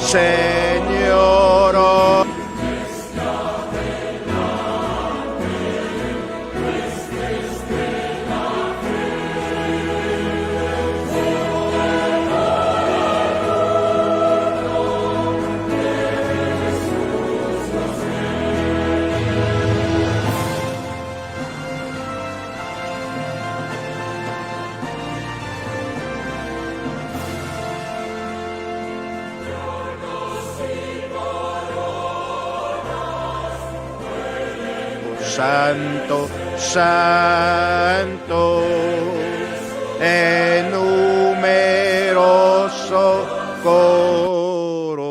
Señor. Santo, santo, en numeroso coro,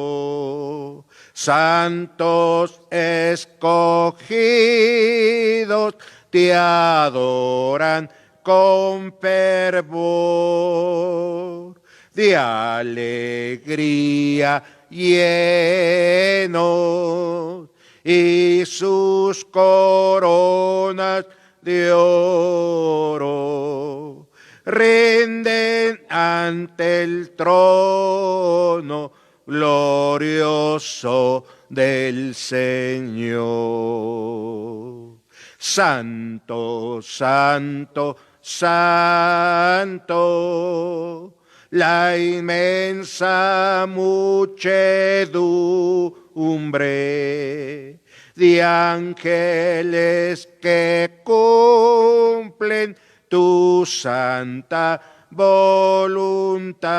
santos escogidos te adoran con fervor, de alegría llenos, y sus coronas de oro rinden ante el trono glorioso del Señor. Santo, santo, santo, la inmensa muchedumbre de ángeles que cumplen tu santa voluntad,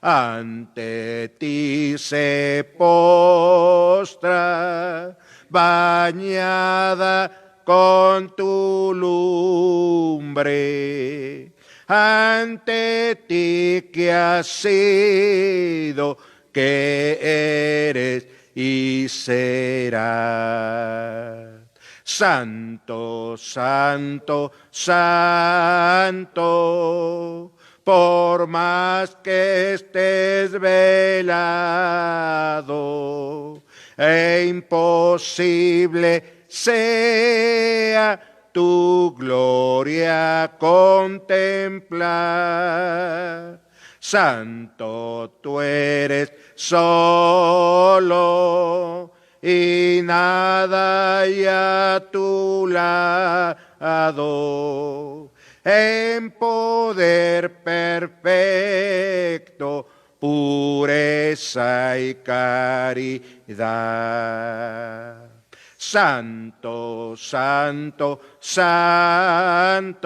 ante ti se postra, bañada con tu lumbre, ante ti que has sido, que eres y serás. Santo, santo, santo, por más que estés velado, e imposible sea tu gloria contemplar. Santo tú eres solo, y nada hay a tu lado, en poder perfecto, pureza y caridad. Santo, santo, santo,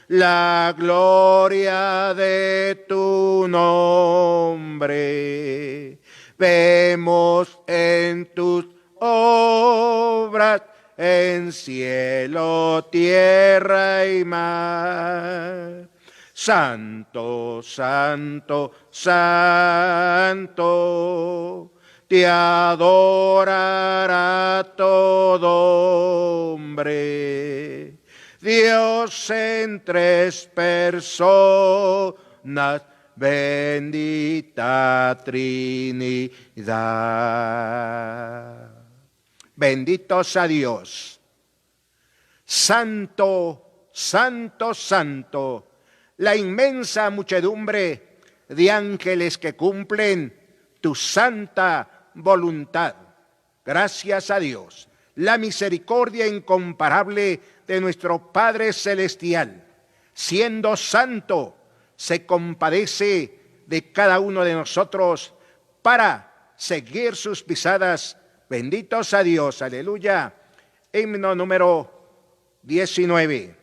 la gloria de tu nombre vemos en tus obras, en cielo, tierra y mar. Santo, santo, santo, te adorará todo hombre. Dios en tres personas, bendita Trinidad. Benditos a Dios. Santo, santo, santo, la inmensa muchedumbre de ángeles que cumplen tu santa voluntad. Gracias a Dios. La misericordia incomparable de nuestro Padre Celestial, siendo santo, se compadece de cada uno de nosotros para seguir sus pisadas. Benditos a Dios. Aleluya. Himno número 19.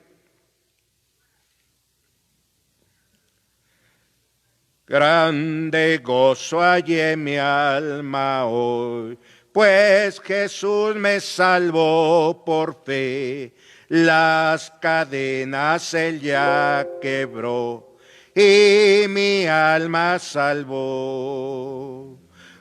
Grande gozo hay en mi alma hoy, pues Jesús me salvó por fe. Las cadenas él ya quebró y mi alma salvó.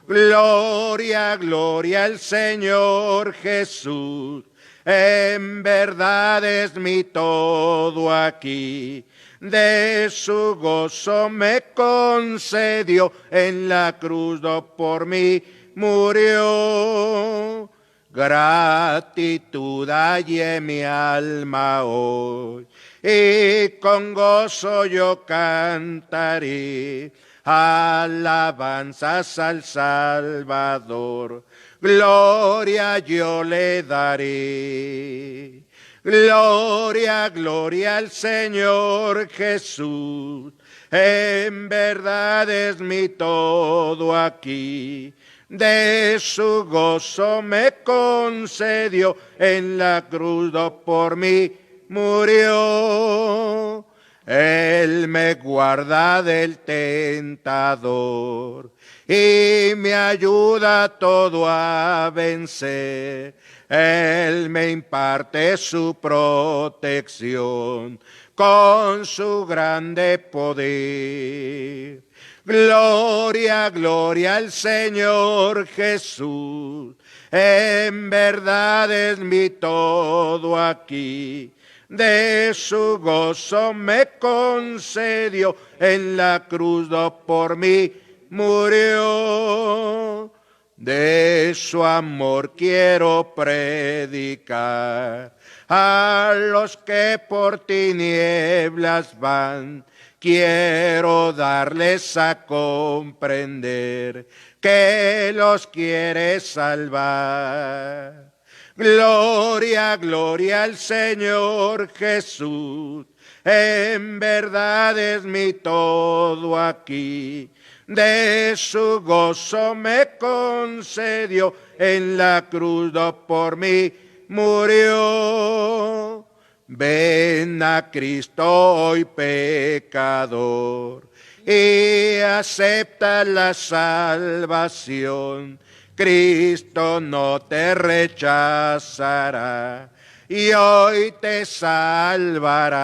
Gloria, gloria al Señor Jesús, en verdad es mi todo aquí. De su gozo me concedió, en la cruz por mí murió. Gratitud hay en mi alma hoy, y con gozo yo cantaré alabanzas al Salvador. Gloria yo le daré. Gloria, gloria al Señor Jesús. En verdad es mi todo aquí. De su gozo me concedió, en la cruz por mí murió. Él me guarda del tentador y me ayuda todo a vencer. Él me imparte su protección con su grande poder. Gloria, gloria al Señor Jesús. En verdad es mi todo aquí. De su gozo me concedió, en la cruz por mí murió. De su amor quiero predicar a los que por tinieblas van. Quiero darles a comprender que los quiere salvar. Gloria, gloria al Señor Jesús. En verdad es mi todo aquí. De su gozo me concedió, en la cruz por mí murió. Ven a Cristo hoy pecador y acepta la salvación. Cristo no te rechazará y hoy te salvará.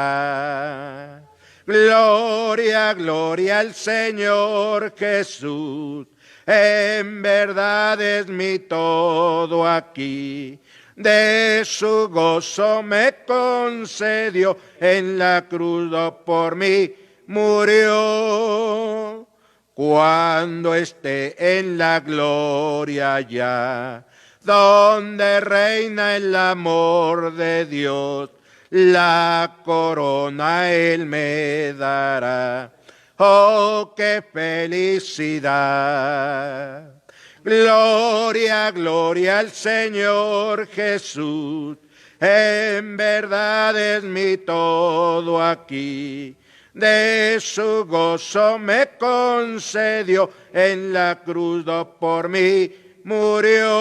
Gloria, gloria al Señor Jesús. En verdad es mi todo aquí. De su gozo me concedió, en la cruz por mí murió. Cuando esté en la gloria ya, donde reina el amor de Dios, la corona Él me dará. ¡Oh, qué felicidad! Gloria, gloria al Señor Jesús. En verdad es mi todo aquí. De su gozo me concedió, en la cruz por mí murió.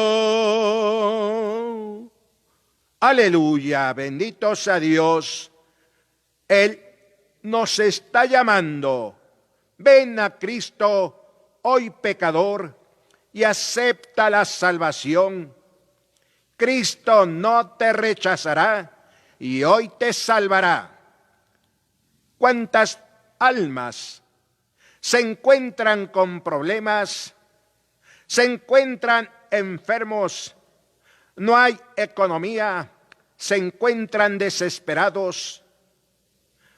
Aleluya, bendito sea Dios. Él nos está llamando. Ven a Cristo, hoy pecador, y acepta la salvación. Cristo no te rechazará y hoy te salvará. ¿Cuántas almas se encuentran con problemas? Se encuentran enfermos, no hay economía, se encuentran desesperados.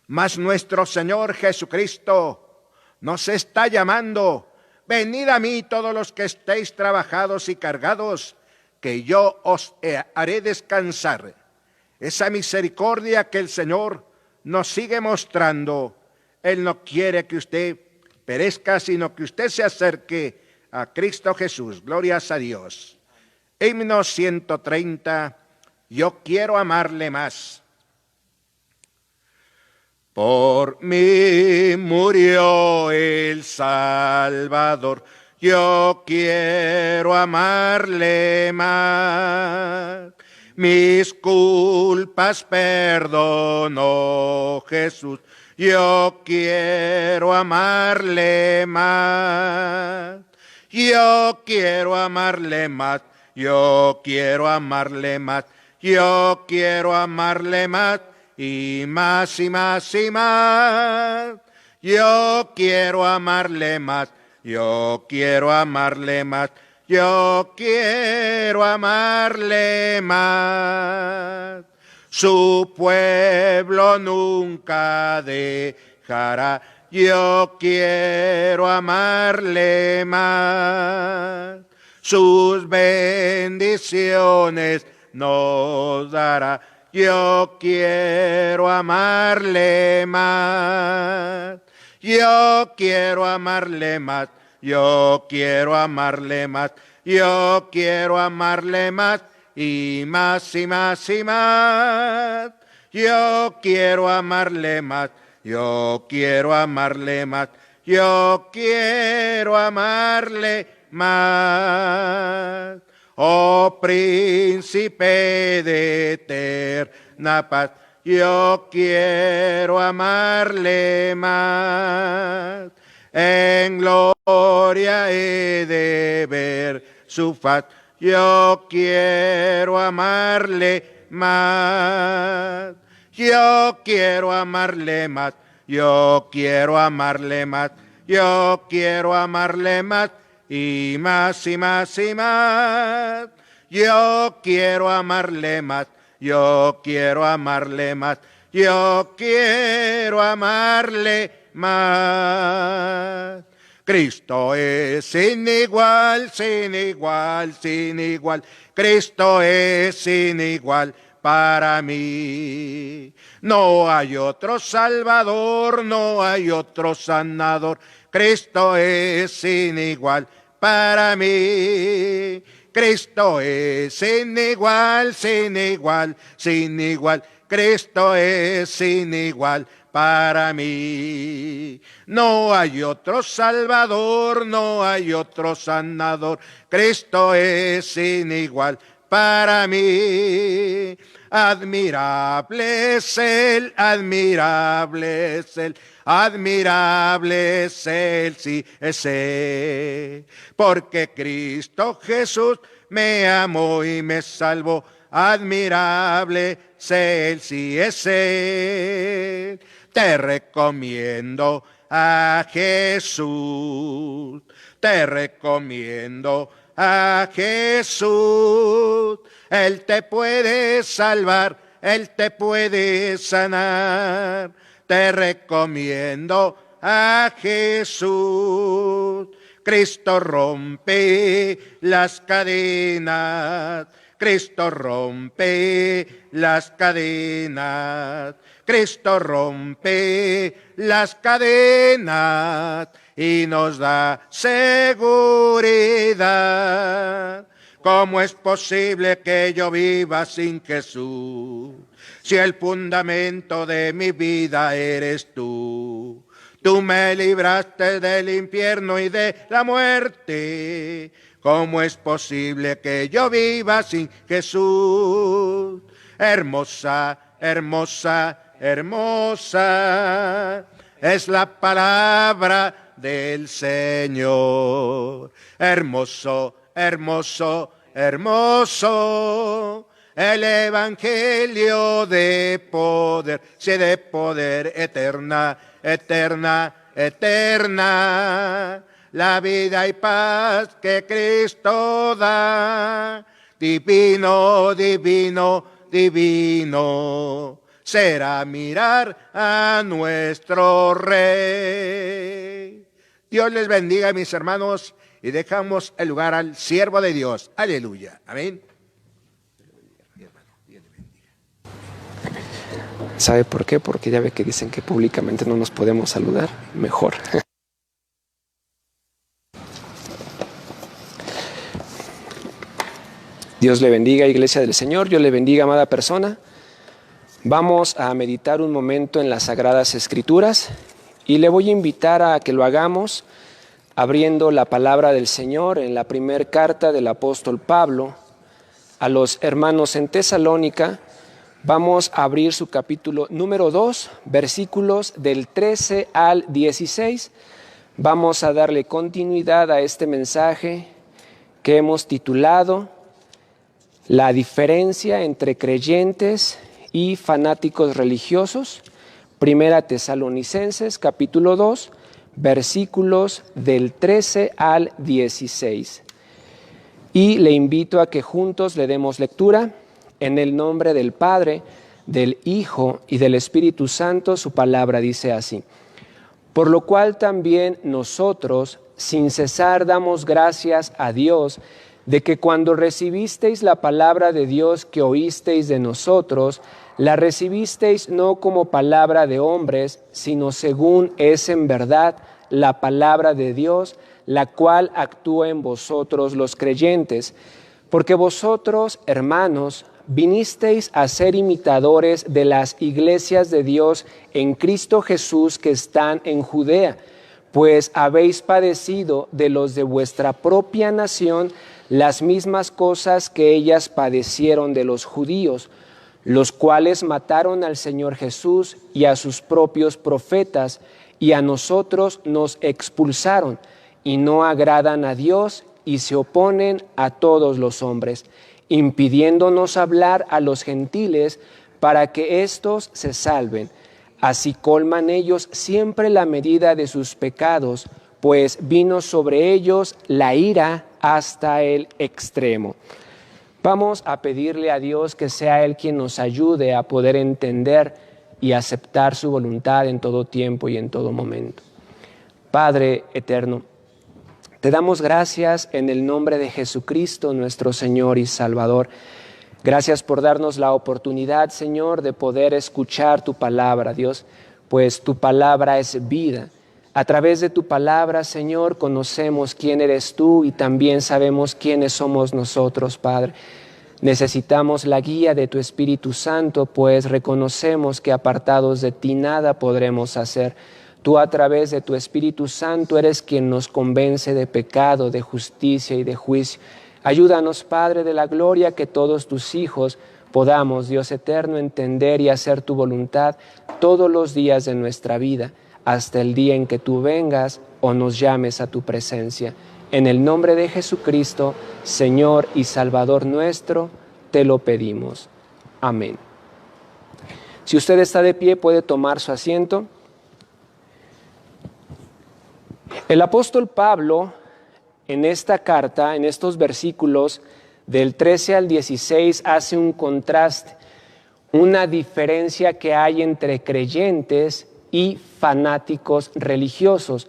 Mas nuestro Señor Jesucristo nos está llamando: venid a mí todos los que estéis trabajados y cargados, que yo os haré descansar. Esa misericordia que el Señor nos sigue mostrando. Él no quiere que usted perezca, sino que usted se acerque a Cristo Jesús. Glorias a Dios. Himno 130, yo quiero amarle más. Por mí murió el Salvador, yo quiero amarle más. Mis culpas perdonó Jesús, yo quiero amarle más. Yo quiero amarle más, yo quiero amarle más, yo quiero amarle más. Y más y más y más, yo quiero amarle más, yo quiero amarle más, yo quiero amarle más. Su pueblo nunca dejará, yo quiero amarle más. Sus bendiciones nos dará, yo quiero amarle más. Yo quiero amarle más, yo quiero amarle más, yo quiero amarle más y más y más y más. Yo quiero amarle más, yo quiero amarle más, yo quiero amarle más. Oh príncipe de eterna paz, yo quiero amarle más. En gloria he de ver su faz, yo quiero amarle más. Yo quiero amarle más, yo quiero amarle más, yo quiero amarle más y más y más y más. Yo quiero amarle más, yo quiero amarle más, yo quiero amarle más. Cristo es sin igual, sin igual, sin igual. Cristo es sin igual para mí. No hay otro Salvador, no hay otro sanador. Cristo es sin igual para mí. Cristo es sin igual, sin igual, sin igual. Cristo es sin igual para mí. No hay otro Salvador, no hay otro sanador. Cristo es sin igual para mí. Admirable es Él, admirable es Él, admirable es Él, sí es Él. Porque Cristo Jesús me amó y me salvó. Admirable es Él, sí es Él. Te recomiendo a Jesús, te recomiendo a Jesús. Él te puede salvar, Él te puede sanar. Te recomiendo a Jesús. Cristo rompe las cadenas, Cristo rompe las cadenas, Cristo rompe las cadenas y nos da seguridad. ¿Cómo es posible que yo viva sin Jesús? Si el fundamento de mi vida eres tú. Tú me libraste del infierno y de la muerte. ¿Cómo es posible que yo viva sin Jesús? Hermosa, hermosa, hermosa es la palabra del Señor. Hermoso, hermoso, hermoso el evangelio de poder, sí, de poder eterna, eterna, eterna. La vida y paz que Cristo da, divino, divino, divino, será mirar a nuestro Rey. Dios les bendiga, mis hermanos, y dejamos el lugar al siervo de Dios. Aleluya. Amén. ¿Sabe por qué? Porque ya ve que dicen que públicamente no nos podemos saludar. Mejor. Dios le bendiga, Iglesia del Señor. Dios le bendiga, amada persona. Vamos a meditar un momento en las Sagradas Escrituras y le voy a invitar a que lo hagamos abriendo la palabra del Señor en la primera carta del apóstol Pablo a los hermanos en Tesalónica. Vamos a abrir su capítulo número 2, versículos del 13 al 16. Vamos a darle continuidad a este mensaje que hemos titulado La diferencia entre creyentes y fanáticos religiosos. Primera Tesalonicenses, capítulo 2, versículos del 13 al 16. Y le invito a que juntos le demos lectura. En el nombre del Padre, del Hijo y del Espíritu Santo, su palabra dice así. Por lo cual también nosotros, sin cesar, damos gracias a Dios de que cuando recibisteis la palabra de Dios que oísteis de nosotros, La recibisteis no como palabra de hombres, sino según es en verdad la palabra de Dios, la cual actúa en vosotros los creyentes. Porque vosotros, hermanos, vinisteis a ser imitadores de las iglesias de Dios en Cristo Jesús que están en Judea, pues habéis padecido de los de vuestra propia nación las mismas cosas que ellas padecieron de los judíos, los cuales mataron al Señor Jesús y a sus propios profetas, y a nosotros nos expulsaron, y no agradan a Dios, y se oponen a todos los hombres, impidiéndonos hablar a los gentiles para que éstos se salven. Así colman ellos siempre la medida de sus pecados, pues vino sobre ellos la ira hasta el extremo. Vamos a pedirle a Dios que sea Él quien nos ayude a poder entender y aceptar su voluntad en todo tiempo y en todo momento. Padre eterno, te damos gracias en el nombre de Jesucristo, nuestro Señor y Salvador. Gracias por darnos la oportunidad, Señor, de poder escuchar tu palabra, Dios, pues tu palabra es vida. A través de tu palabra, Señor, conocemos quién eres tú y también sabemos quiénes somos nosotros, Padre. Necesitamos la guía de tu Espíritu Santo, pues reconocemos que apartados de ti nada podremos hacer. Tú a través de tu Espíritu Santo eres quien nos convence de pecado, de justicia y de juicio. Ayúdanos, Padre de la gloria, que todos tus hijos podamos, Dios eterno, entender y hacer tu voluntad todos los días de nuestra vida, hasta el día en que tú vengas o nos llames a tu presencia. En el nombre de Jesucristo, Señor y Salvador nuestro, te lo pedimos. Amén. Si usted está de pie, puede tomar su asiento. El apóstol Pablo, en esta carta, en estos versículos del 13 al 16, hace un contraste, una diferencia que hay entre creyentes y fanáticos religiosos.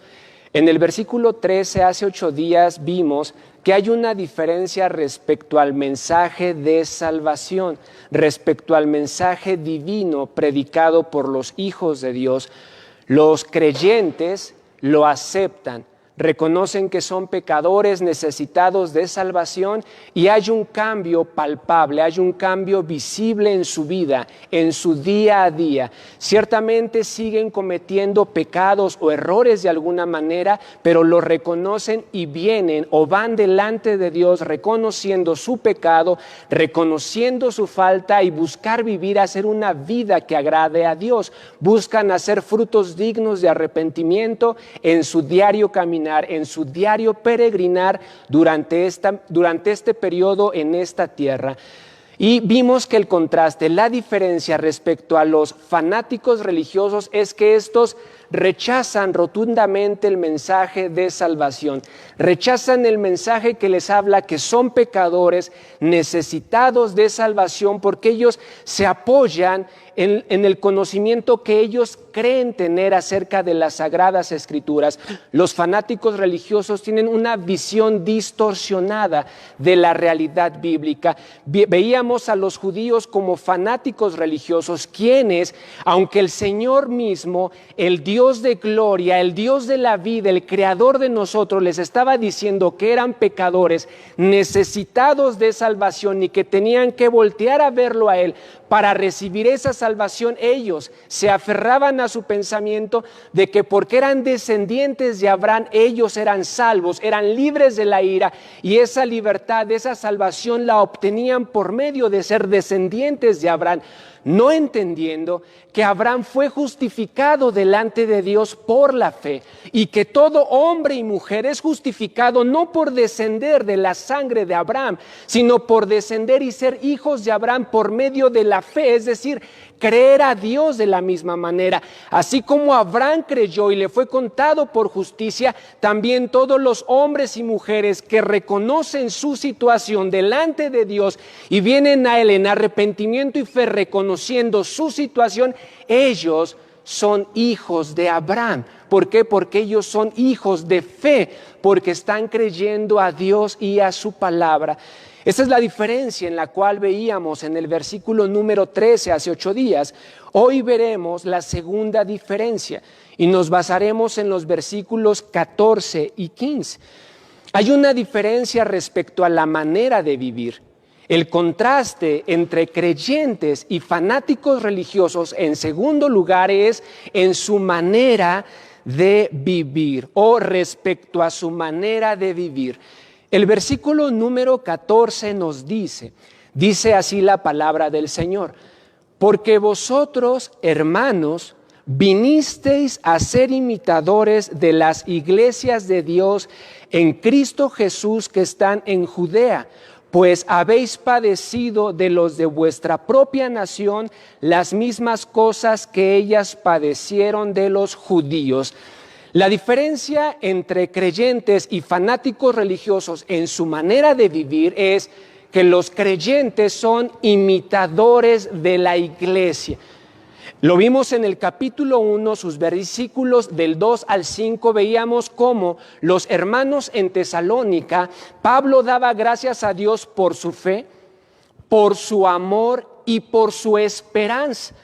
En el versículo 13, hace 8 días, vimos que hay una diferencia respecto al mensaje de salvación, respecto al mensaje divino predicado por los hijos de Dios. Los creyentes lo aceptan, reconocen que son pecadores necesitados de salvación y hay un cambio palpable, hay un cambio visible en su vida, en su día a día. Ciertamente siguen cometiendo pecados o errores de alguna manera, pero lo reconocen y vienen o van delante de Dios reconociendo su pecado, reconociendo su falta y buscar vivir, hacer una vida que agrade a Dios. Buscan hacer frutos dignos de arrepentimiento en su diario caminar, en su diario peregrinar durante este periodo en esta tierra. Y vimos que el contraste, la diferencia respecto a los fanáticos religiosos es que estos rechazan rotundamente el mensaje de salvación, rechazan el mensaje que les habla que son pecadores necesitados de salvación, porque ellos se apoyan en el conocimiento que ellos creen tener acerca de las Sagradas Escrituras. Los fanáticos religiosos tienen una visión distorsionada de la realidad bíblica. Veíamos a los judíos como fanáticos religiosos, quienes, aunque el Señor mismo, el Dios de gloria, el Dios de la vida, el creador de nosotros, les estaba diciendo que eran pecadores necesitados de salvación y que tenían que voltear a verlo a Él para recibir esa salvación, ellos se aferraban a su pensamiento de que porque eran descendientes de Abraham, ellos eran salvos, eran libres de la ira, y esa libertad, esa salvación la obtenían por medio de ser descendientes de Abraham, no entendiendo que Abraham fue justificado delante de Dios por la fe y que todo hombre y mujer es justificado no por descender de la sangre de Abraham, sino por descender y ser hijos de Abraham por medio de la fe, es decir, creer a Dios de la misma manera. Así como Abraham creyó y le fue contado por justicia, también todos los hombres y mujeres que reconocen su situación delante de Dios y vienen a Él en arrepentimiento y fe reconociendo su situación, ellos son hijos de Abraham. ¿Por qué? Porque ellos son hijos de fe, porque están creyendo a Dios y a su palabra. Esa es la diferencia en la cual veíamos en el versículo número 13 hace 8 días. Hoy veremos la segunda diferencia y nos basaremos en los versículos 14 y 15. Hay una diferencia respecto a la manera de vivir. El contraste entre creyentes y fanáticos religiosos, en segundo lugar, es en su manera de vivir o respecto a su manera de vivir. El versículo número 14 nos dice así la palabra del Señor: porque vosotros, hermanos, vinisteis a ser imitadores de las iglesias de Dios en Cristo Jesús que están en Judea, pues habéis padecido de los de vuestra propia nación las mismas cosas que ellas padecieron de los judíos. La diferencia entre creyentes y fanáticos religiosos en su manera de vivir es que los creyentes son imitadores de la iglesia. Lo vimos en el capítulo 1, sus versículos del 2 al 5, veíamos cómo los hermanos en Tesalónica, Pablo daba gracias a Dios por su fe, por su amor y por su esperanza.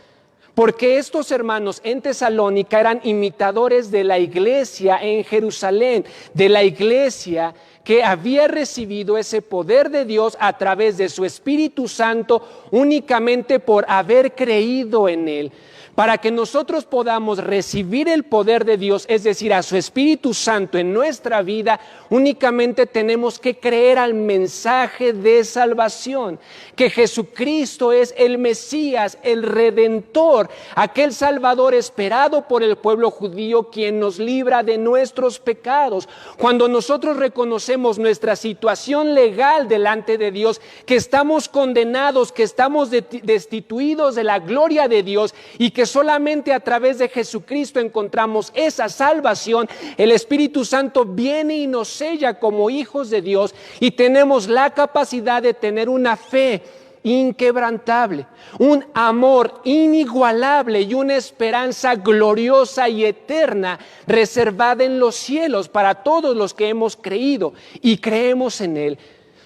Porque estos hermanos en Tesalónica eran imitadores de la iglesia en Jerusalén, de la iglesia que había recibido ese poder de Dios a través de su Espíritu Santo únicamente por haber creído en Él. Para que nosotros podamos recibir el poder de Dios, es decir, a su Espíritu Santo en nuestra vida, únicamente tenemos que creer al mensaje de salvación, que Jesucristo es el Mesías, el Redentor, aquel Salvador esperado por el pueblo judío, quien nos libra de nuestros pecados. Cuando nosotros reconocemos nuestra situación legal delante de Dios, que estamos condenados, que estamos destituidos de la gloria de Dios y que solamente a través de Jesucristo encontramos esa salvación, el Espíritu Santo viene y nos sella como hijos de Dios y tenemos la capacidad de tener una fe inquebrantable, un amor inigualable y una esperanza gloriosa y eterna reservada en los cielos para todos los que hemos creído y creemos en Él.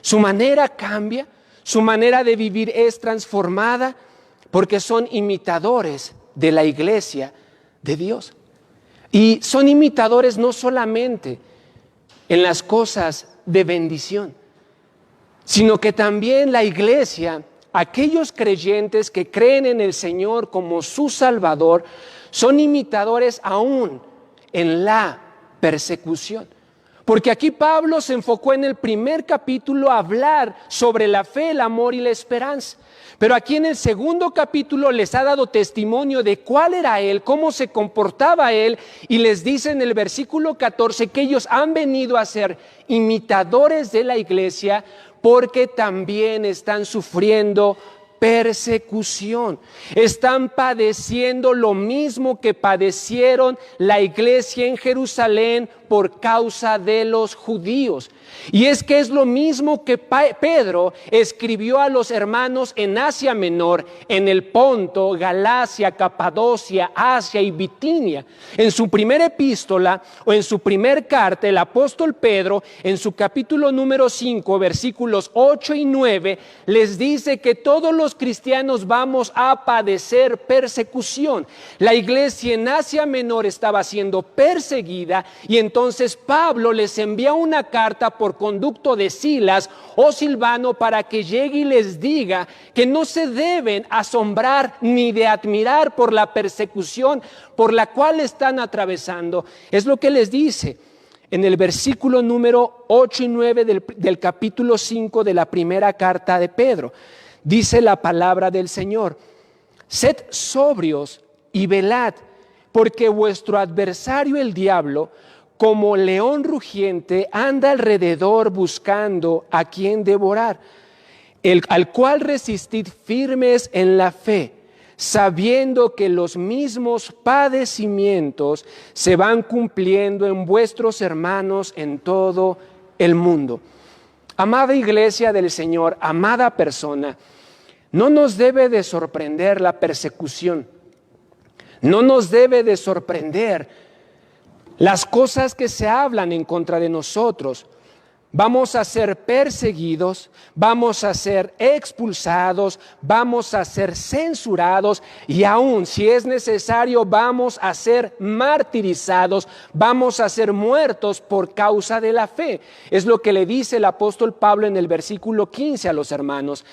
Su manera cambia, su manera de vivir es transformada porque son imitadores de la iglesia de Dios. Y son imitadores no solamente en las cosas de bendición, sino que también la iglesia, aquellos creyentes que creen en el Señor como su Salvador, son imitadores aún en la persecución. Porque aquí Pablo se enfocó en el primer capítulo a hablar sobre la fe, el amor y la esperanza. Pero aquí en el segundo capítulo les ha dado testimonio de cuál era Él, cómo se comportaba Él, y les dice en el versículo 14 que ellos han venido a ser imitadores de la iglesia porque también están sufriendo persecución. Están padeciendo lo mismo que padecieron la iglesia en Jerusalén por causa de los judíos. Y es que es lo mismo que Pedro escribió a los hermanos en Asia Menor, en el Ponto, Galacia, Capadocia, Asia y Bitinia. En su primera epístola o en su primer carta, el apóstol Pedro, en su capítulo número 5, versículos 8 y 9, les dice que todos los cristianos vamos a padecer persecución. La iglesia en Asia Menor estaba siendo perseguida y entonces Pablo les envía una carta por conducto de Silas o Silvano para que llegue y les diga que no se deben asombrar ni de admirar por la persecución por la cual están atravesando. Es lo que les dice en el versículo número 8 y 9 del capítulo 5 de la primera carta de Pedro. Dice la palabra del Señor: sed sobrios y velad, porque vuestro adversario el diablo, como león rugiente, anda alrededor buscando a quien devorar, al cual resistid firmes en la fe, sabiendo que los mismos padecimientos se van cumpliendo en vuestros hermanos en todo el mundo. Amada iglesia del Señor, amada persona, no nos debe de sorprender la persecución. No nos debe de sorprender las cosas que se hablan en contra de nosotros. Vamos a ser perseguidos, vamos a ser expulsados, vamos a ser censurados y aún, si es necesario, vamos a ser martirizados, vamos a ser muertos por causa de la fe. Es lo que le dice el apóstol Pablo en el versículo 15 a los hermanos,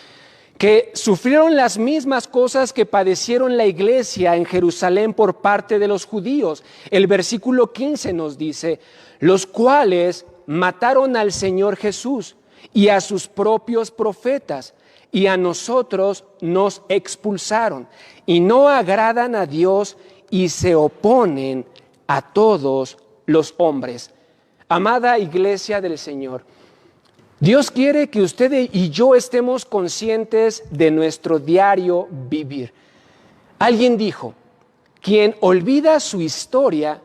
que sufrieron las mismas cosas que padecieron la iglesia en Jerusalén por parte de los judíos. El versículo 15 nos dice, los cuales mataron al Señor Jesús y a sus propios profetas, y a nosotros nos expulsaron, y no agradan a Dios y se oponen a todos los hombres. Amada iglesia del Señor, Dios quiere que usted y yo estemos conscientes de nuestro diario vivir. Alguien dijo, quien olvida su historia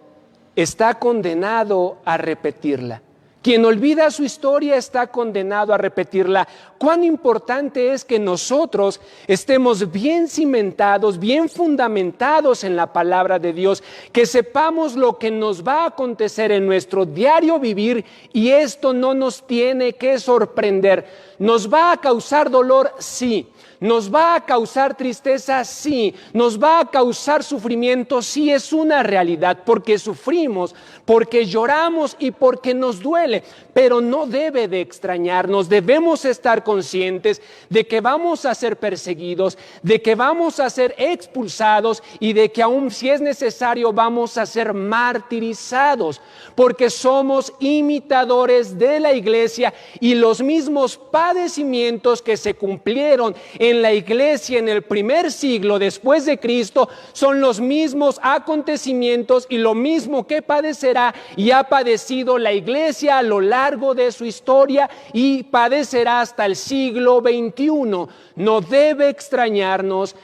está condenado a repetirla. Quien olvida su historia está condenado a repetirla. Cuán importante es que nosotros estemos bien cimentados, bien fundamentados en la palabra de Dios, que sepamos lo que nos va a acontecer en nuestro diario vivir, y esto no nos tiene que sorprender. ¿Nos va a causar dolor? Sí. ¿Nos va a causar tristeza? Sí. ¿Nos va a causar sufrimiento? Sí, es una realidad, porque sufrimos, porque lloramos y porque nos duele. Pero no debe de extrañarnos. Debemos estar conscientes de que vamos a ser perseguidos, de que vamos a ser expulsados y de que aún si es necesario vamos a ser martirizados, porque somos imitadores de la iglesia, y los mismos padecimientos que se cumplieron en la iglesia en el primer siglo después de Cristo son los mismos acontecimientos y lo mismo que padecerá y ha padecido la iglesia a lo largo de su historia y padecerá hasta el siglo XXI. No debe extrañarnos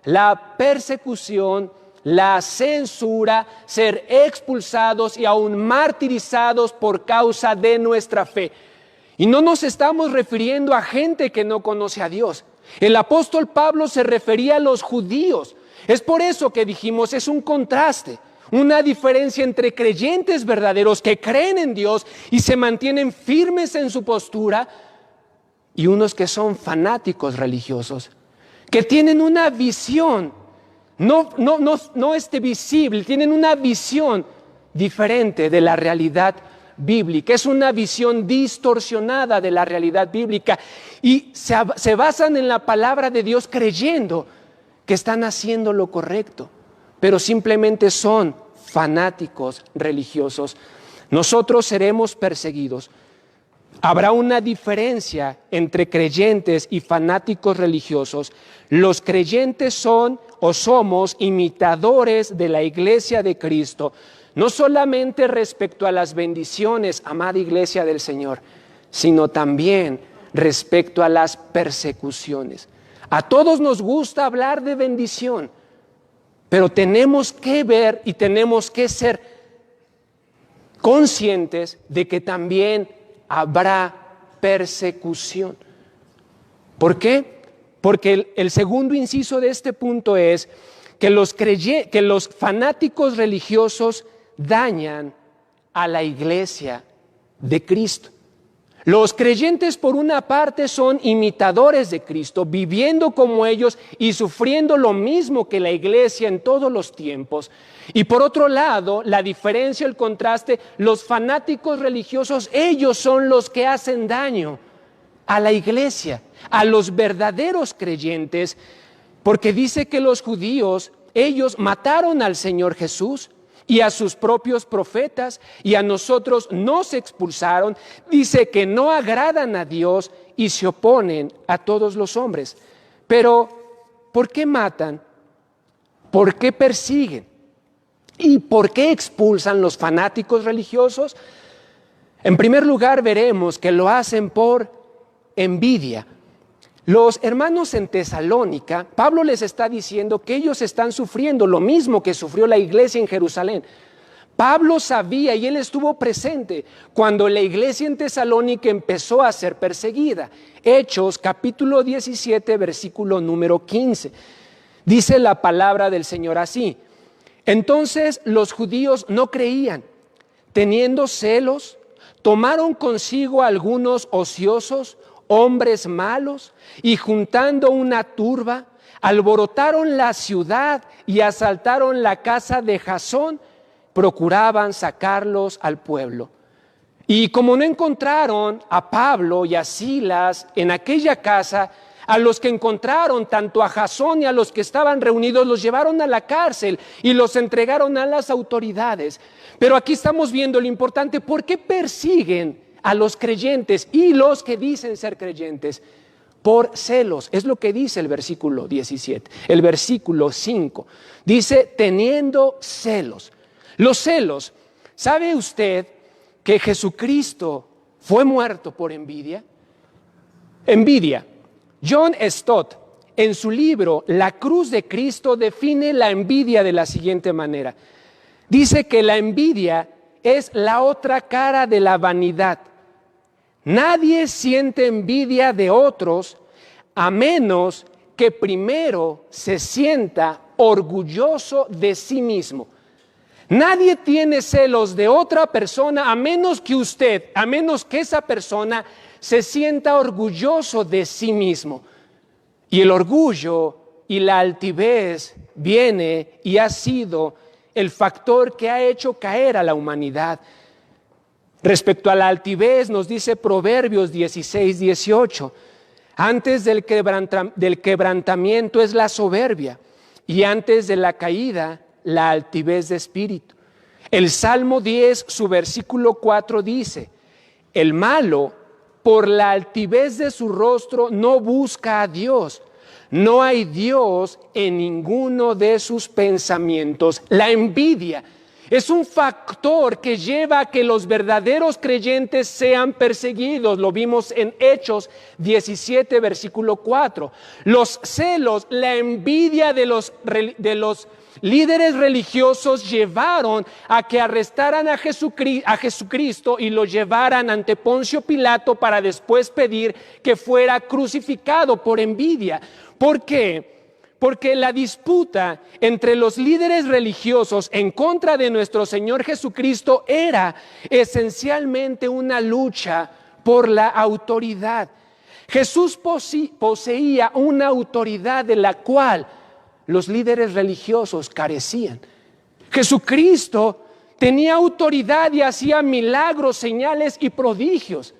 la persecución, la censura, ser expulsados y aún martirizados por causa de nuestra fe. Y no nos estamos refiriendo a gente que no conoce a Dios. El apóstol Pablo se refería a los judíos. Es por eso que dijimos, es un contraste, una diferencia entre creyentes verdaderos que creen en Dios y se mantienen firmes en su postura, y unos que son fanáticos religiosos, que tienen una visión, no visible, tienen una visión diferente de la realidad bíblica. Es una visión distorsionada de la realidad bíblica y se basan en la palabra de Dios creyendo que están haciendo lo correcto, pero simplemente son fanáticos religiosos. Nosotros seremos perseguidos. Habrá una diferencia entre creyentes y fanáticos religiosos. Los creyentes son o somos imitadores de la iglesia de Cristo, no solamente respecto a las bendiciones, amada iglesia del Señor, sino también respecto a las persecuciones. A todos nos gusta hablar de bendición, pero tenemos que ver y tenemos que ser conscientes de que también habrá persecución. ¿Por qué? Porque el segundo inciso de este punto es que los fanáticos religiosos dañan a la iglesia de Cristo. Los creyentes, por una parte, son imitadores de Cristo, viviendo como ellos y sufriendo lo mismo que la iglesia en todos los tiempos. Y por otro lado, la diferencia, el contraste, los fanáticos religiosos, ellos son los que hacen daño a la iglesia, a los verdaderos creyentes, porque dice que los judíos, ellos mataron al Señor Jesús y a sus propios profetas, y a nosotros nos expulsaron. Dice que no agradan a Dios y se oponen a todos los hombres. Pero, ¿por qué matan? ¿Por qué persiguen? ¿Y por qué expulsan los fanáticos religiosos? En primer lugar, veremos que lo hacen por envidia. Los hermanos en Tesalónica, Pablo les está diciendo que ellos están sufriendo lo mismo que sufrió la iglesia en Jerusalén. Pablo sabía y él estuvo presente cuando la iglesia en Tesalónica empezó a ser perseguida. Hechos capítulo 17, versículo número 15. Dice la palabra del Señor así: Entonces los judíos no creían. Teniendo celos, tomaron consigo algunos ociosos, hombres malos, y juntando una turba, alborotaron la ciudad y asaltaron la casa de Jasón, procuraban sacarlos al pueblo. Y como no encontraron a Pablo y a Silas en aquella casa, a los que encontraron, tanto a Jasón y a los que estaban reunidos, los llevaron a la cárcel y los entregaron a las autoridades. Pero aquí estamos viendo lo importante: ¿por qué persiguen a los creyentes y los que dicen ser creyentes? Por celos, es lo que dice el versículo 17. El versículo 5 dice: teniendo celos. Los celos, ¿sabe usted que Jesucristo fue muerto por envidia? Envidia. John Stott, en su libro La cruz de Cristo, define la envidia de la siguiente manera. Dice que la envidia es la otra cara de la vanidad. Nadie siente envidia de otros a menos que primero se sienta orgulloso de sí mismo. Nadie tiene celos de otra persona a menos que esa persona se sienta orgulloso de sí mismo. Y el orgullo y la altivez viene y ha sido el factor que ha hecho caer a la humanidad. Respecto a la altivez, nos dice Proverbios 16:18, antes del quebrantamiento es la soberbia, y antes de la caída, la altivez de espíritu. El Salmo 10, su versículo 4 dice: el malo, por la altivez de su rostro, no busca a Dios. No hay Dios en ninguno de sus pensamientos. La envidia es un factor que lleva a que los verdaderos creyentes sean perseguidos. Lo vimos en Hechos 17, versículo 4. Los celos, la envidia de los líderes religiosos llevaron a que arrestaran a Jesucristo y lo llevaran ante Poncio Pilato para después pedir que fuera crucificado por envidia. ¿Por qué? Porque la disputa entre los líderes religiosos en contra de nuestro Señor Jesucristo era esencialmente una lucha por la autoridad. Jesús poseía una autoridad de la cual los líderes religiosos carecían. Jesucristo tenía autoridad y hacía milagros, señales y prodigios.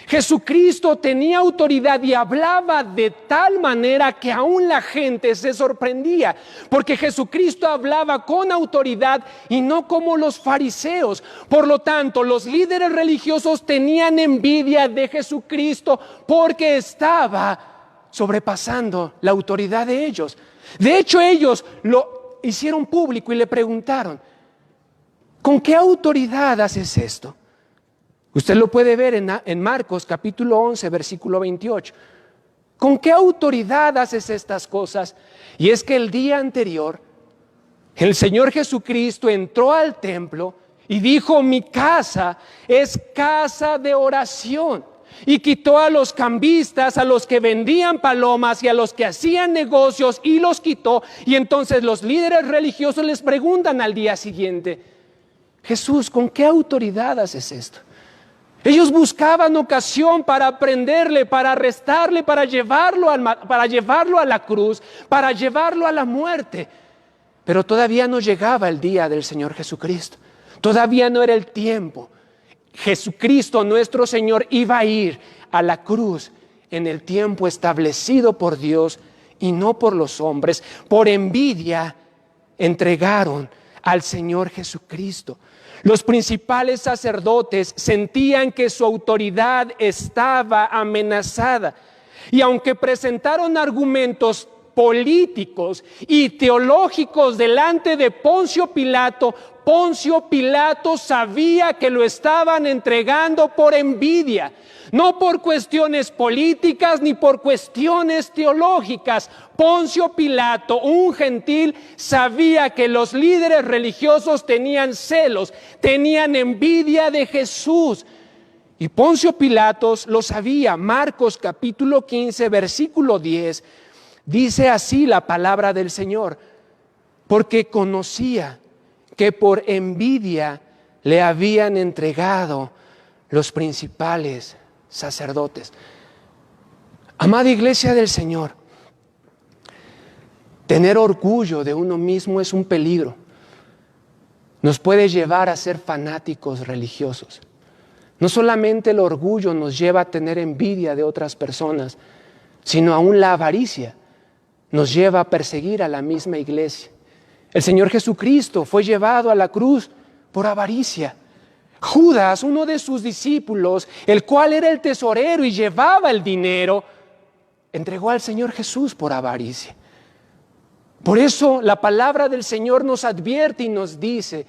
Jesucristo tenía autoridad y hablaba de tal manera que aún la gente se sorprendía, porque Jesucristo hablaba con autoridad y no como los fariseos. Por lo tanto, los líderes religiosos tenían envidia de Jesucristo porque estaba sobrepasando la autoridad de ellos. De hecho, ellos lo hicieron público y le preguntaron: ¿con qué autoridad haces esto? Usted lo puede ver en Marcos capítulo 11, versículo 28. ¿Con qué autoridad haces estas cosas? Y es que el día anterior, el Señor Jesucristo entró al templo y dijo: mi casa es casa de oración. Y quitó a los cambistas, a los que vendían palomas y a los que hacían negocios, y los quitó. Y entonces los líderes religiosos les preguntan al día siguiente: Jesús, ¿con qué autoridad haces esto? Ellos buscaban ocasión para prenderle, para arrestarle, para llevarlo a la cruz, para llevarlo a la muerte. Pero todavía no llegaba el día del Señor Jesucristo. Todavía no era el tiempo. Jesucristo, nuestro Señor, iba a ir a la cruz en el tiempo establecido por Dios y no por los hombres. Por envidia entregaron al Señor Jesucristo. Los principales sacerdotes sentían que su autoridad estaba amenazada, y aunque presentaron argumentos políticos y teológicos delante de Poncio Pilato sabía que lo estaban entregando por envidia, no por cuestiones políticas ni por cuestiones teológicas. Poncio Pilato, un gentil, sabía que los líderes religiosos tenían celos, tenían envidia de Jesús. Y Poncio Pilato lo sabía. Marcos capítulo 15, versículo 10, dice así la palabra del Señor: porque conocía que por envidia le habían entregado los principales sacerdotes. Amada iglesia del Señor, tener orgullo de uno mismo es un peligro. Nos puede llevar a ser fanáticos religiosos. No solamente el orgullo nos lleva a tener envidia de otras personas, sino aún la avaricia nos lleva a perseguir a la misma iglesia. El Señor Jesucristo fue llevado a la cruz por avaricia. Judas, uno de sus discípulos, el cual era el tesorero y llevaba el dinero, entregó al Señor Jesús por avaricia. Por eso la palabra del Señor nos advierte y nos dice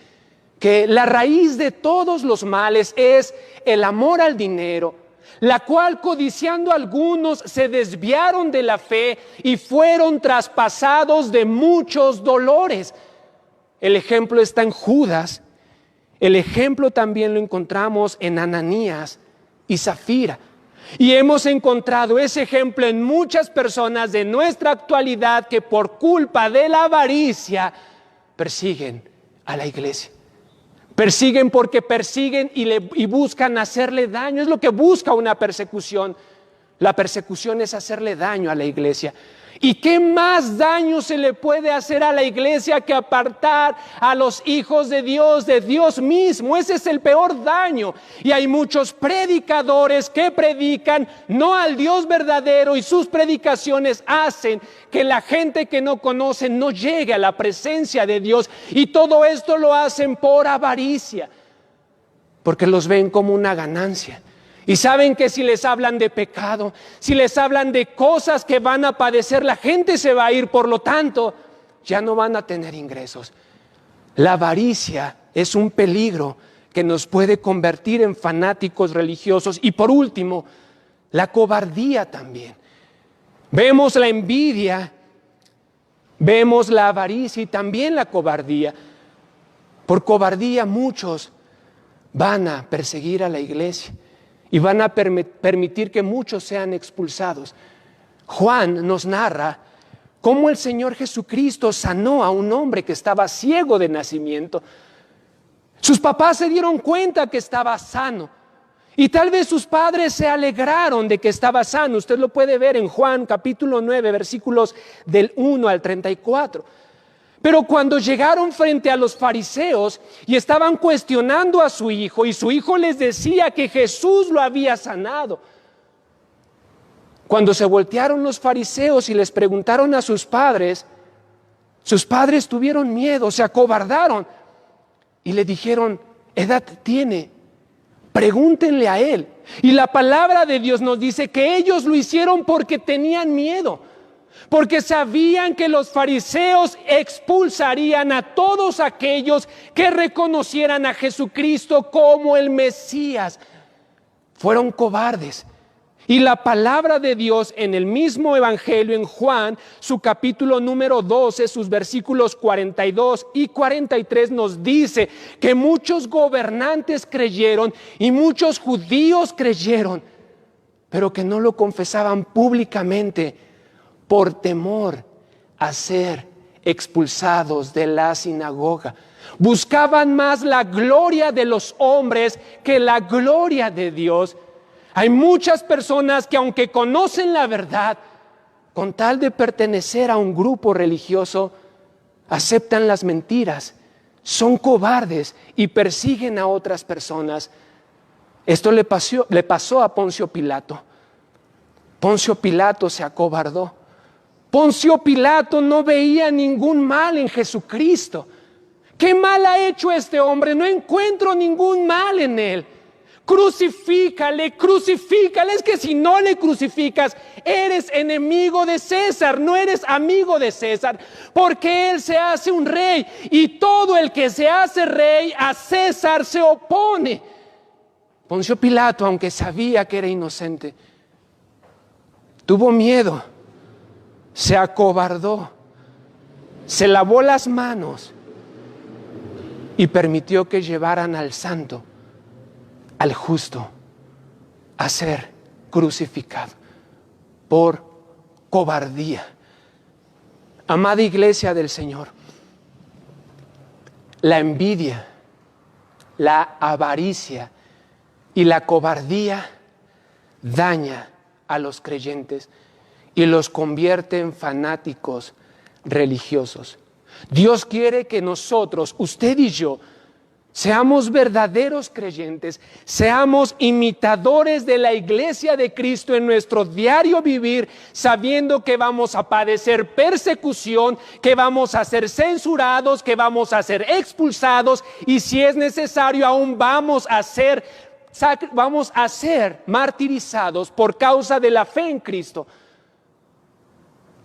que la raíz de todos los males es el amor al dinero, la cual codiciando algunos se desviaron de la fe y fueron traspasados de muchos dolores. El ejemplo está en Judas. El ejemplo también lo encontramos en Ananías y Zafira. Y hemos encontrado ese ejemplo en muchas personas de nuestra actualidad que por culpa de la avaricia persiguen a la iglesia. Persiguen porque persiguen y buscan hacerle daño. Es lo que busca una persecución. La persecución es hacerle daño a la iglesia. ¿Y qué más daño se le puede hacer a la iglesia que apartar a los hijos de Dios mismo? Ese es el peor daño. Y hay muchos predicadores que predican no al Dios verdadero y sus predicaciones hacen que la gente que no conoce no llegue a la presencia de Dios. Y todo esto lo hacen por avaricia, porque los ven como una ganancia. Y saben que si les hablan de pecado, si les hablan de cosas que van a padecer, la gente se va a ir, por lo tanto, ya no van a tener ingresos. La avaricia es un peligro que nos puede convertir en fanáticos religiosos. Y por último, la cobardía también. Vemos la envidia, vemos la avaricia y también la cobardía. Por cobardía muchos van a perseguir a la iglesia y van a permitir que muchos sean expulsados. Juan nos narra cómo el Señor Jesucristo sanó a un hombre que estaba ciego de nacimiento. Sus papás se dieron cuenta que estaba sano y tal vez sus padres se alegraron de que estaba sano. Usted lo puede ver en Juan capítulo 9, versículos del 1 al 34. Pero cuando llegaron frente a los fariseos y estaban cuestionando a su hijo, y su hijo les decía que Jesús lo había sanado, cuando se voltearon los fariseos y les preguntaron a sus padres tuvieron miedo, se acobardaron y le dijeron: ¿qué edad tiene? Pregúntenle a él. Y la palabra de Dios nos dice que ellos lo hicieron porque tenían miedo. Porque sabían que los fariseos expulsarían a todos aquellos que reconocieran a Jesucristo como el Mesías. Fueron cobardes. Y la palabra de Dios en el mismo evangelio, en Juan, su capítulo número 12, sus versículos 42 y 43 nos dice que muchos gobernantes creyeron y muchos judíos creyeron, pero que no lo confesaban públicamente por temor a ser expulsados de la sinagoga. Buscaban más la gloria de los hombres que la gloria de Dios. Hay muchas personas que, aunque conocen la verdad, con tal de pertenecer a un grupo religioso, aceptan las mentiras, son cobardes y persiguen a otras personas. Esto le pasó a Poncio Pilato. Poncio Pilato se acobardó. Poncio Pilato no veía ningún mal en Jesucristo. ¿Qué mal ha hecho este hombre? No encuentro ningún mal en él. Crucifícale. Es que si no le crucificas, eres enemigo de César, no eres amigo de César, porque él se hace un rey y todo el que se hace rey a César se opone. Poncio Pilato, aunque sabía que era inocente, tuvo miedo, se acobardó, se lavó las manos y permitió que llevaran al santo, al justo, a ser crucificado por cobardía. Amada iglesia del Señor, La envidia, la avaricia y la cobardía daña a los creyentes y los convierte en fanáticos religiosos. Dios quiere que nosotros, usted y yo, seamos verdaderos creyentes, seamos imitadores de la iglesia de Cristo en nuestro diario vivir, sabiendo que vamos a padecer persecución, que vamos a ser censurados, que vamos a ser expulsados y si es necesario aún vamos a ser martirizados por causa de la fe en Cristo.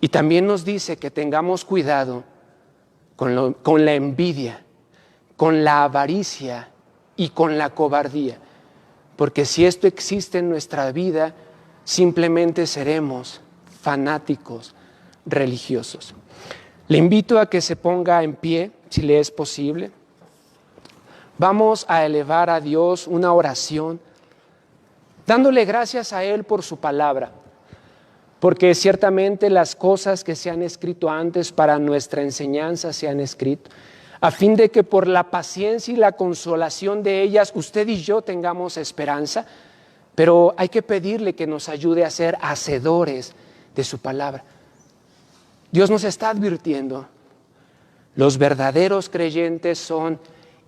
Y también nos dice que tengamos cuidado con la envidia, con la avaricia y con la cobardía. Porque si esto existe en nuestra vida, simplemente seremos fanáticos religiosos. Le invito a que se ponga en pie, si le es posible. Vamos a elevar a Dios una oración, dándole gracias a Él por su palabra. Porque ciertamente las cosas que se han escrito antes para nuestra enseñanza se han escrito, a fin de que por la paciencia y la consolación de ellas usted y yo tengamos esperanza, pero hay que pedirle que nos ayude a ser hacedores de su palabra. Dios nos está advirtiendo, los verdaderos creyentes son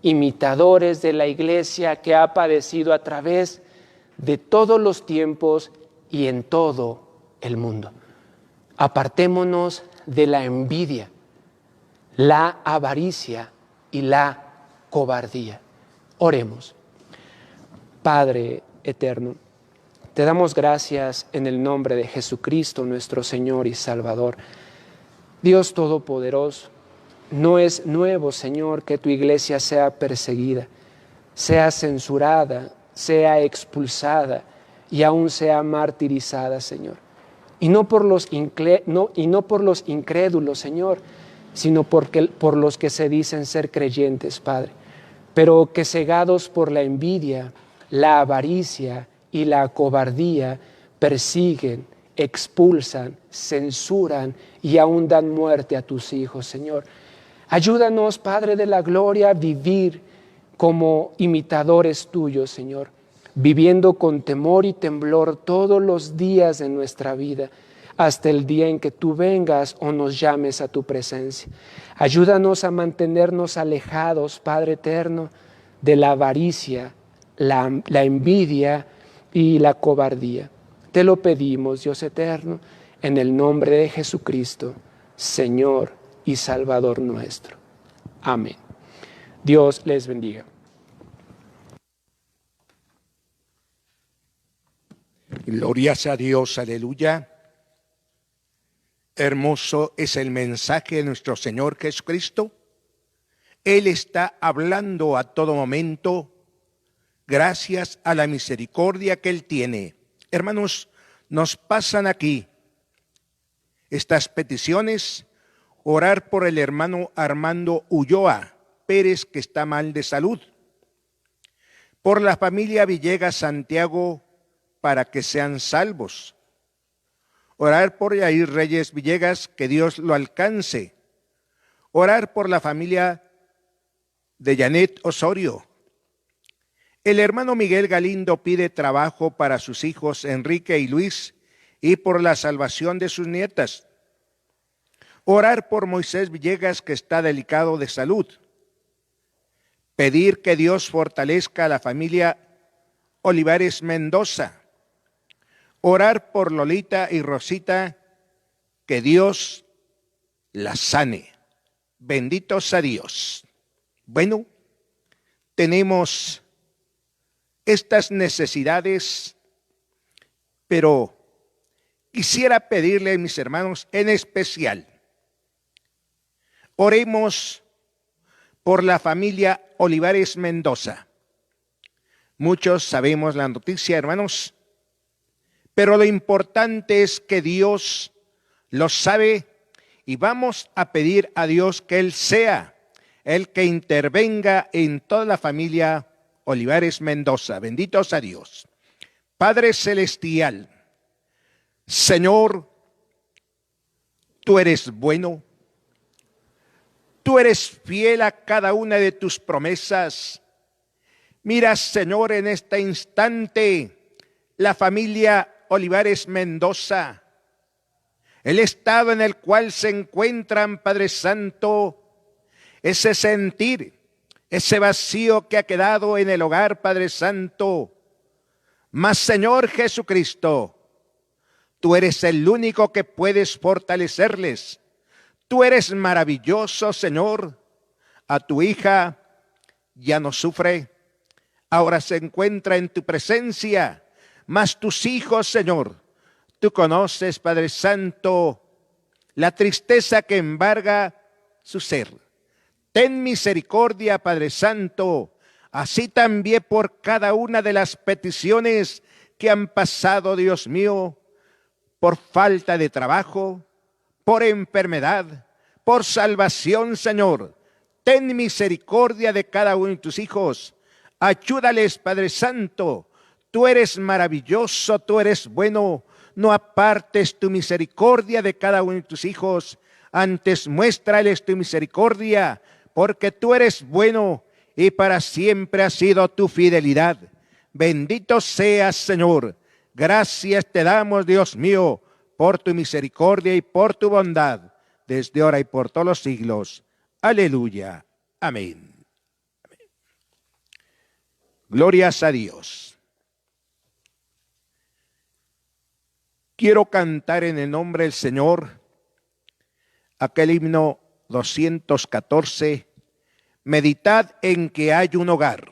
imitadores de la iglesia que ha padecido a través de todos los tiempos y en todo el mundo. Apartémonos de la envidia, la avaricia y la cobardía. Oremos. Padre eterno, te damos gracias en el nombre de Jesucristo, nuestro Señor y Salvador. Dios Todopoderoso, no es nuevo, Señor, que tu iglesia sea perseguida, sea censurada, sea expulsada y aún sea martirizada, Señor. Y no por los incrédulos, Señor, sino por los que se dicen ser creyentes, Padre, pero que cegados por la envidia, la avaricia y la cobardía persiguen, expulsan, censuran y aún dan muerte a tus hijos, Señor. Ayúdanos, Padre de la gloria, a vivir como imitadores tuyos, Señor, viviendo con temor y temblor todos los días de nuestra vida, hasta el día en que tú vengas o nos llames a tu presencia. Ayúdanos a mantenernos alejados, Padre eterno, de la avaricia, la envidia y la cobardía. Te lo pedimos, Dios eterno, en el nombre de Jesucristo, Señor y Salvador nuestro. Amén. Dios les bendiga. Gloria a Dios, aleluya. Hermoso es el mensaje de nuestro Señor Jesucristo. Él está hablando a todo momento gracias a la misericordia que Él tiene. Hermanos, nos pasan aquí estas peticiones. Orar por el hermano Armando Ulloa Pérez, que está mal de salud. Por la familia Villegas Santiago, para que sean salvos. Orar por Yair Reyes Villegas, que Dios lo alcance. Orar por la familia de Janet Osorio. El hermano Miguel Galindo pide trabajo para sus hijos Enrique y Luis y por la salvación de sus nietas. Orar por Moisés Villegas, que está delicado de salud. Pedir que Dios fortalezca a la familia Olivares Mendoza. Orar por Lolita y Rosita, que Dios las sane. Benditos a Dios. Bueno, tenemos estas necesidades, pero quisiera pedirle, mis hermanos, en especial, oremos por la familia Olivares Mendoza. Muchos sabemos la noticia, hermanos, pero lo importante es que Dios lo sabe y vamos a pedir a Dios que Él sea el que intervenga en toda la familia Olivares Mendoza. Benditos a Dios. Padre Celestial, Señor, tú eres bueno, Tú eres fiel a cada una de tus promesas. Mira, Señor, en este instante, la familia Olivares Mendoza, el estado en el cual se encuentran, Padre Santo, ese sentir, ese vacío que ha quedado en el hogar, Padre Santo. Mas, Señor Jesucristo, tú eres el único que puedes fortalecerles. Tú eres maravilloso, Señor. A tu hija ya no sufre, ahora se encuentra en tu presencia. Mas tus hijos, Señor, tú conoces, Padre Santo, la tristeza que embarga su ser. Ten misericordia, Padre Santo, así también por cada una de las peticiones que han pasado, Dios mío, por falta de trabajo, por enfermedad, por salvación, Señor. Ten misericordia de cada uno de tus hijos. Ayúdales, Padre Santo. Tú eres maravilloso, tú eres bueno. No apartes tu misericordia de cada uno de tus hijos. Antes muéstrales tu misericordia, porque tú eres bueno y para siempre ha sido tu fidelidad. Bendito seas, Señor. Gracias te damos, Dios mío, por tu misericordia y por tu bondad, desde ahora y por todos los siglos. Aleluya. Amén. Amén. Glorias a Dios. Quiero cantar en el nombre del Señor aquel himno 214, meditad en que hay un hogar.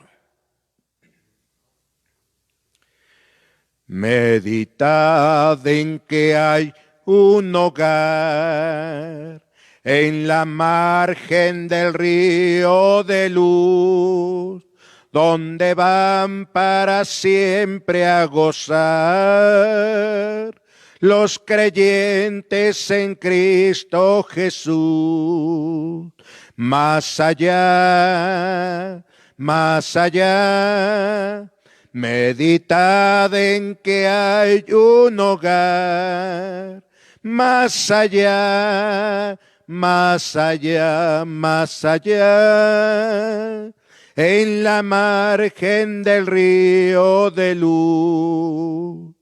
Meditad en que hay un hogar en la margen del río de luz, donde van para siempre a gozar los creyentes en Cristo Jesús. Más allá, meditad en que hay un hogar. Más allá, en la margen del río de luz.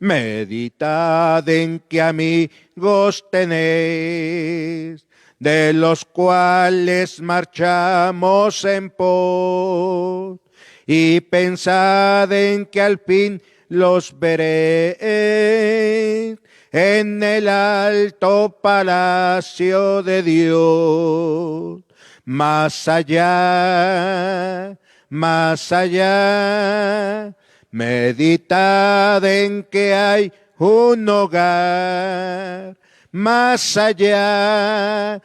Meditad en que amigos tenéis, de los cuales marchamos en pos, y pensad en que al fin los veréis en el alto palacio de Dios. Más allá, meditad en que hay un hogar. Más allá,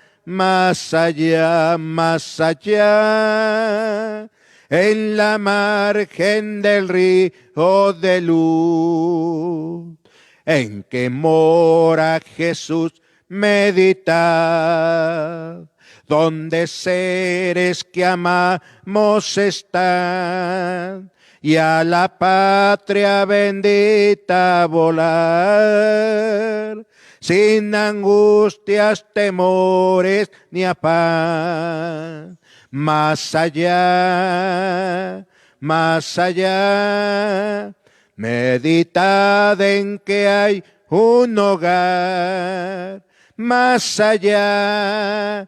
en la margen del río de luz, en que mora Jesús, meditad, donde seres que amamos están, y a la patria bendita volar, sin angustias, temores ni afán. Más allá, meditad en que hay un hogar. Más allá,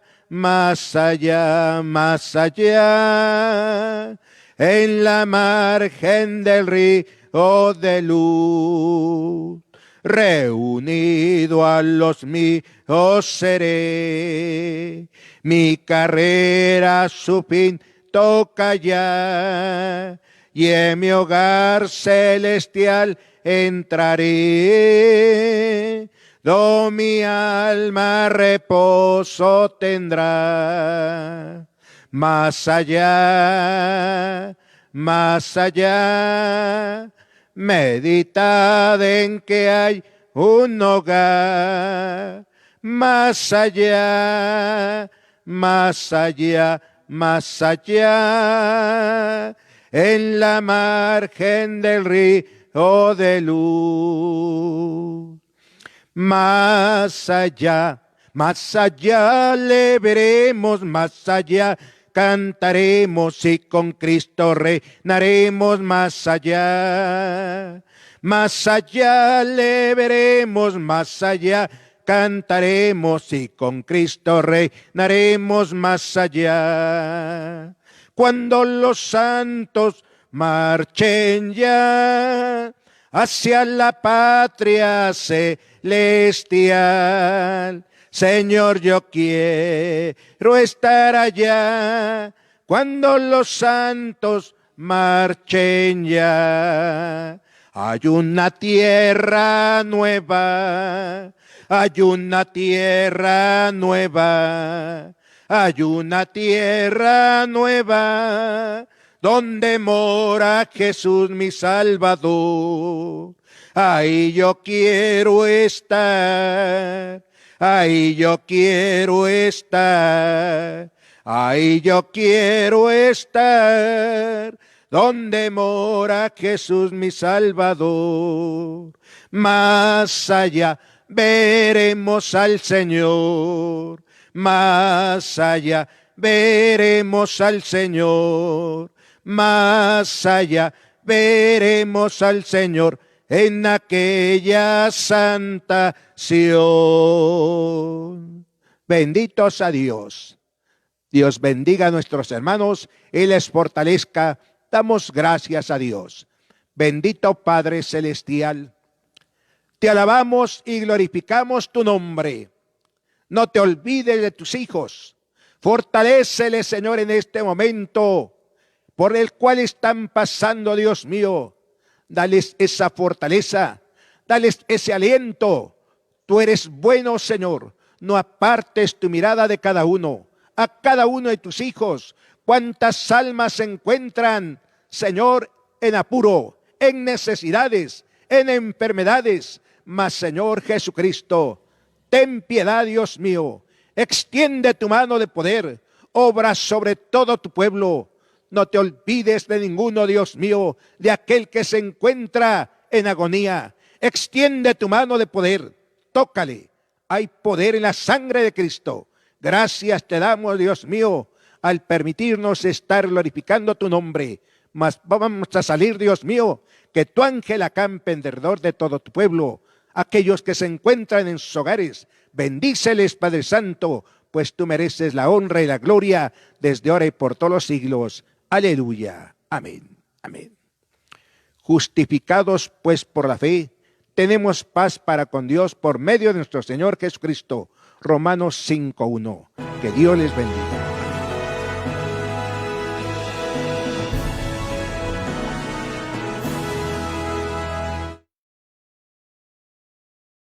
en la margen del río de luz. Reunido a los míos seré, mi carrera su fin toca ya, y en mi hogar celestial entraré, do mi alma reposo tendrá. Más allá, meditad en que hay un hogar. Más allá, en la margen del río de luz. Más allá, Más allá le veremos, más allá cantaremos y con Cristo reinaremos más allá. Más allá le veremos, más allá cantaremos y con Cristo reinaremos más allá. Cuando los santos marchen ya hacia la patria celestial, Señor, yo quiero estar allá cuando los santos marchen ya. Hay una tierra nueva, hay una tierra nueva, hay una tierra nueva, donde mora Jesús mi Salvador. Ahí yo quiero estar, ahí yo quiero estar, ahí yo quiero estar, donde mora Jesús mi Salvador. Más allá veremos al Señor, más allá veremos al Señor, más allá veremos al Señor en aquella santa Sión. Benditos a Dios. Dios bendiga a nuestros hermanos y les fortalezca. Damos gracias a Dios. Bendito Padre Celestial, te alabamos y glorificamos tu nombre. No te olvides de tus hijos. Fortaléceles, Señor, en este momento por el cual están pasando, Dios mío. Dales esa fortaleza, dales ese aliento. Tú eres bueno, Señor. No apartes tu mirada de cada uno, a cada uno de tus hijos. Cuántas almas se encuentran, Señor, en apuro, en necesidades, en enfermedades. Mas, Señor Jesucristo, ten piedad, Dios mío. Extiende tu mano de poder, obra sobre todo tu pueblo. No te olvides de ninguno, Dios mío, de aquel que se encuentra en agonía. Extiende tu mano de poder, tócale. Hay poder en la sangre de Cristo. Gracias te damos, Dios mío, al permitirnos estar glorificando tu nombre. Mas vamos a salir, Dios mío, que tu ángel acampe en derredor de todo tu pueblo. Aquellos que se encuentran en sus hogares, bendíceles, Padre Santo, pues tú mereces la honra y la gloria desde ahora y por todos los siglos. Aleluya. Amén. Amén. Justificados pues por la fe, tenemos paz para con Dios por medio de nuestro Señor Jesucristo. Romanos 5:1. Que Dios les bendiga.